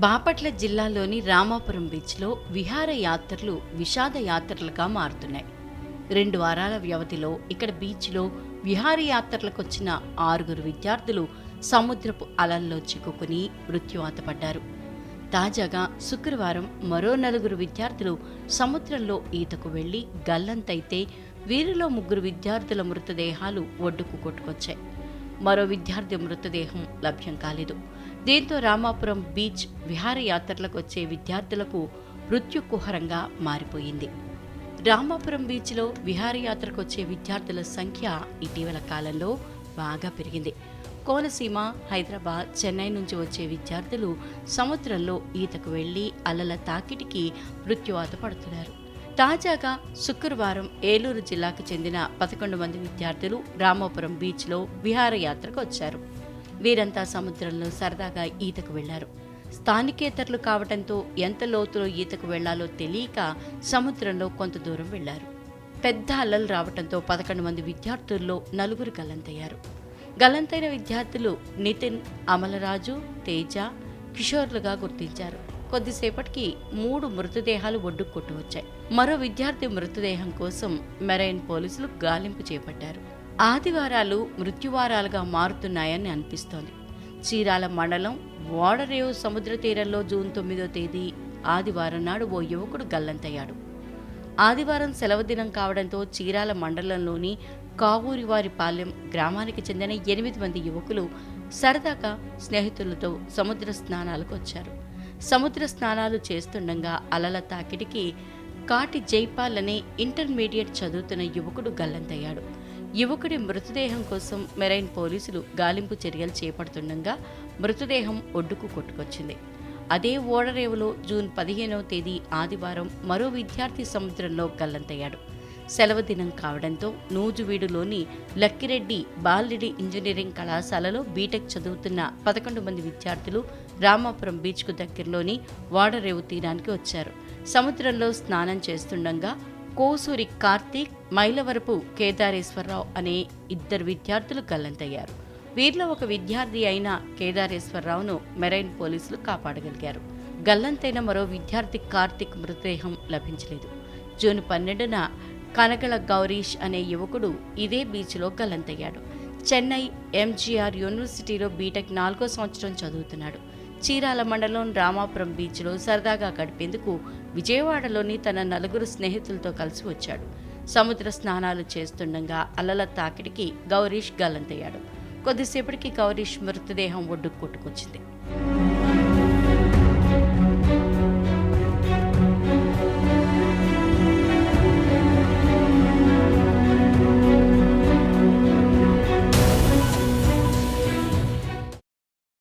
బాపట్ల జిల్లాలోని రామాపురం బీచ్లో విహారయాత్రలు విషాదయాత్రలుగా మారుతున్నాయి. 2 వారాల వ్యవధిలో ఇక్కడ బీచ్లో విహారయాత్రలకొచ్చిన 6 విద్యార్థులు సముద్రపు అలల్లో చిక్కుకుని మృత్యువాత పడ్డారు. తాజాగా శుక్రవారం మరో 4 విద్యార్థులు సముద్రంలో ఈతకు వెళ్లి గల్లంతైతే వీరిలో 3 విద్యార్థుల మృతదేహాలు ఒడ్డుకు కొట్టుకొచ్చాయి. మరో విద్యార్థి మృతదేహం లభ్యం కాలేదు. దీంతో రామాపురం బీచ్ విహారయాత్రలకు వచ్చే విద్యార్థులకు మృత్యుకుహరంగా మారిపోయింది. రామాపురం బీచ్లో విహారయాత్రకు వచ్చే విద్యార్థుల సంఖ్య ఇటీవల కాలంలో బాగా పెరిగింది. కోనసీమ, హైదరాబాద్, చెన్నై నుంచి వచ్చే విద్యార్థులు సముద్రంలో ఈతకు వెళ్లి అలల తాకిడికి మృత్యువాత పడుతున్నారు. తాజాగా శుక్రవారం ఏలూరు జిల్లాకు చెందిన 11 మంది విద్యార్థులు రామాపురం బీచ్లో విహారయాత్రకు వచ్చారు. వీరంతా సముద్రంలో సరదాగా ఈతకు వెళ్లారు. స్థానికేతరులు కావడంతో ఎంత లోతులో ఈతకు వెళ్లాలో తెలియక సముద్రంలో కొంత దూరం వెళ్లారు. పెద్ద అలలు రావడంతో 11 మంది విద్యార్థుల్లో 4 గల్లంతయ్యారు. గల్లంతైన విద్యార్థులు నితిన్, అమలరాజు, తేజ, కిషోర్లుగా గుర్తించారు. కొద్దిసేపటికి 3 మృతదేహాలు ఒడ్డుకు కొట్టువచ్చాయి. మరో విద్యార్థి మృతదేహం కోసం మెరైన్ పోలీసులు గాలింపు చేపట్టారు. ఆదివారాలు మృత్యువారాలుగా మారుతున్నాయని అనిపిస్తోంది. చీరాల మండలం ఓడరేవు సముద్ర తీరంలో జూన్ 9వ తేదీ ఆదివారం నాడు ఓ యువకుడు గల్లంతయ్యాడు. ఆదివారం సెలవు దినం కావడంతో చీరాల మండలంలోని కావూరివారిపాలెం గ్రామానికి చెందిన 8 మంది యువకులు సరదాగా స్నేహితులతో సముద్ర స్నానాలకు వచ్చారు. సముద్ర స్నానాలు చేస్తుండగా అలల తాకిడికి కాటి జైపాల్ అనే ఇంటర్మీడియట్ చదువుతున్న యువకుడు గల్లంతయ్యాడు. యువకుడి మృతదేహం కోసం మెరైన్ పోలీసులు గాలింపు చర్యలు చేపడుతుండగా మృతదేహం ఒడ్డుకు కొట్టుకొచ్చింది. అదే ఓడరేవులో జూన్ 15వ తేదీ ఆదివారం మరో విద్యార్థి సముద్రంలో గల్లంతయ్యాడు. సెలవు దినం కావడంతో నూజువీడులోని లక్కిరెడ్డి బాలరెడ్డి ఇంజనీరింగ్ కళాశాలలో బీటెక్ చదువుతున్న 11 మంది విద్యార్థులు రామాపురం బీచ్కు దగ్గరలోని ఓడరేవు తీరానికి వచ్చారు. సముద్రంలో స్నానం చేస్తుండగా కోసూరి కార్తీక్, మైలవరపు కేదారేశ్వరరావు అనే 2 విద్యార్థులు గల్లంతయ్యారు. వీరిలో ఒక విద్యార్థి అయిన కేదారేశ్వరరావును మెరైన్ పోలీసులు కాపాడగలిగారు. గల్లంతైన మరో విద్యార్థి కార్తీక్ మృతదేహం లభించలేదు. జూన్ 12న కనగల గౌరీష్ అనే యువకుడు ఇదే బీచ్లో గల్లంతయ్యాడు. చెన్నై ఎంజీఆర్ యూనివర్సిటీలో బీటెక్ 4వ సంవత్సరం చదువుతున్నాడు. చీరాల మండలం రామాపురం బీచ్లో సరదాగా గడిపేందుకు విజయవాడలోని తన 4 స్నేహితులతో కలిసి వచ్చాడు. సముద్ర స్నానాలు చేస్తుండగా అలల తాకిడికి గౌరీష్ గల్లంతయ్యాడు. కొద్దిసేపటికి గౌరీష్ మృతదేహం ఒడ్డుకు కొట్టుకొచ్చింది.